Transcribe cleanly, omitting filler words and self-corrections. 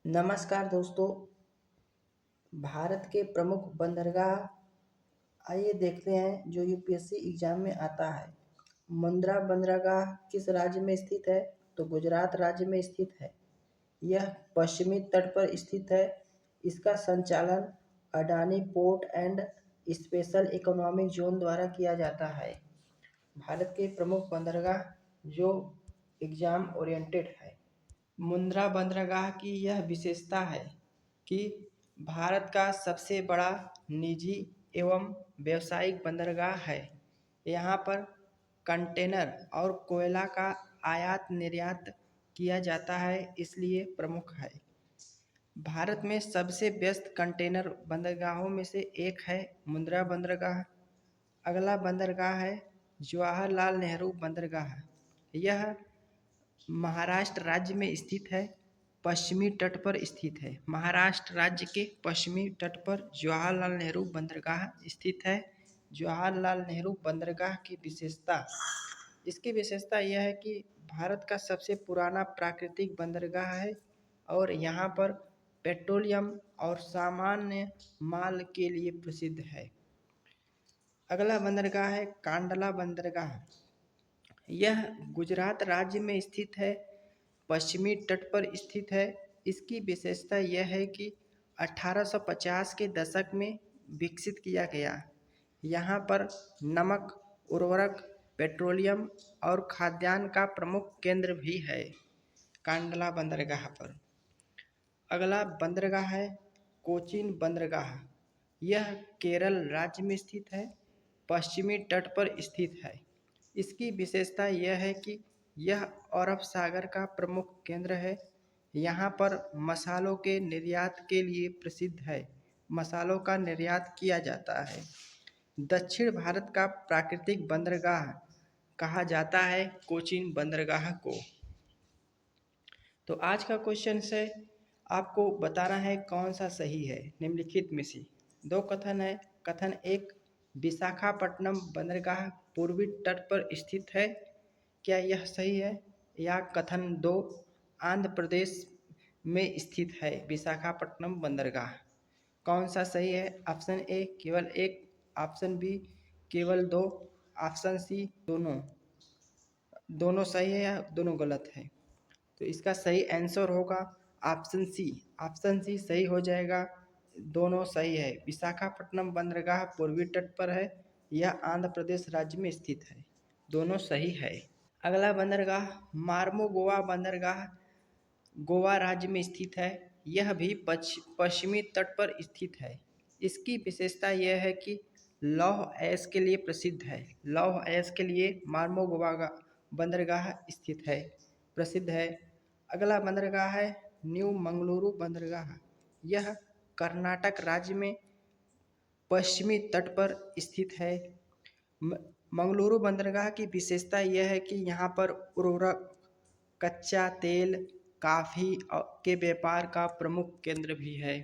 नमस्कार दोस्तों। भारत के प्रमुख बंदरगाह आइए देखते हैं जो यूपीएससी एग्जाम में आता है। मुंद्रा बंदरगाह किस राज्य में स्थित है? तो गुजरात राज्य में स्थित है। यह पश्चिमी तट पर स्थित है। इसका संचालन Adani port and special economic zone द्वारा किया जाता है। भारत के प्रमुख बंदरगाह जो एग्जाम ओरिएंटेड है। मुंद्रा बंदरगाह की यह विशेषता है कि भारत का सबसे बड़ा निजी एवं व्यावसायिक बंदरगाह है। यहाँ पर कंटेनर और कोयला का आयात निर्यात किया जाता है, इसलिए प्रमुख है। भारत में सबसे व्यस्त कंटेनर बंदरगाहों में से एक है मुंद्रा बंदरगाह। अगला बंदरगाह है जवाहरलाल नेहरू बंदरगाह। यह महाराष्ट्र राज्य में स्थित है, पश्चिमी तट पर स्थित है। महाराष्ट्र राज्य के पश्चिमी तट पर जवाहरलाल नेहरू बंदरगाह स्थित है। जवाहरलाल नेहरू बंदरगाह की विशेषता, इसकी विशेषता यह है कि भारत का सबसे पुराना प्राकृतिक बंदरगाह है और यहाँ पर पेट्रोलियम और सामान्य माल के लिए प्रसिद्ध है। अगला बंदरगाह है कांडला बंदरगाह। यह गुजरात राज्य में स्थित है, पश्चिमी तट पर स्थित है। इसकी विशेषता यह है कि 1850 के दशक में विकसित किया गया। यहाँ पर नमक, उर्वरक, पेट्रोलियम और खाद्यान्न का प्रमुख केंद्र भी है कांडला बंदरगाह पर। अगला बंदरगाह है कोचीन बंदरगाह। यह केरल राज्य में स्थित है, पश्चिमी तट पर स्थित है। इसकी विशेषता यह है कि यह अरब सागर का प्रमुख केंद्र है। यहाँ पर मसालों के निर्यात के लिए प्रसिद्ध है। मसालों का निर्यात किया जाता है। दक्षिण भारत का प्राकृतिक बंदरगाह कहा जाता है कोचीन बंदरगाह को। तो आज का क्वेश्चन है, आपको बताना है कौन सा सही है निम्नलिखित में से। दो कथन है। कथन एक, विशाखापट्टनम बंदरगाह पूर्वी तट पर स्थित है, क्या यह सही है? या कथन दो, आंध्र प्रदेश में स्थित है विशाखापट्टनम बंदरगाह, कौन सा सही है? ऑप्शन ए केवल एक, ऑप्शन बी केवल दो, ऑप्शन सी दोनों। दोनों सही है या दोनों गलत है? तो इसका सही आंसर होगा ऑप्शन सी। ऑप्शन सी सही हो जाएगा, दोनों सही है। विशाखापट्टनम बंदरगाह पूर्वी तट पर है, यह आंध्र प्रदेश राज्य में स्थित है, दोनों सही है। अगला बंदरगाह मार्मोगोआ बंदरगाह गोवा राज्य में स्थित है। यह भी पश्चिमी तट पर स्थित है। इसकी विशेषता यह है कि लौह अयस्क के लिए प्रसिद्ध है। लौह अयस्क के लिए मार्मोगोआ बंदरगाह स्थित है, प्रसिद्ध है। अगला बंदरगाह है न्यू मंगलुरु बंदरगाह। यह कर्नाटक राज्य में पश्चिमी तट पर स्थित है। मंगलुरु बंदरगाह की विशेषता यह है कि यहाँ पर उर्वरक, कच्चा तेल, कॉफ़ी के व्यापार का प्रमुख केंद्र भी है।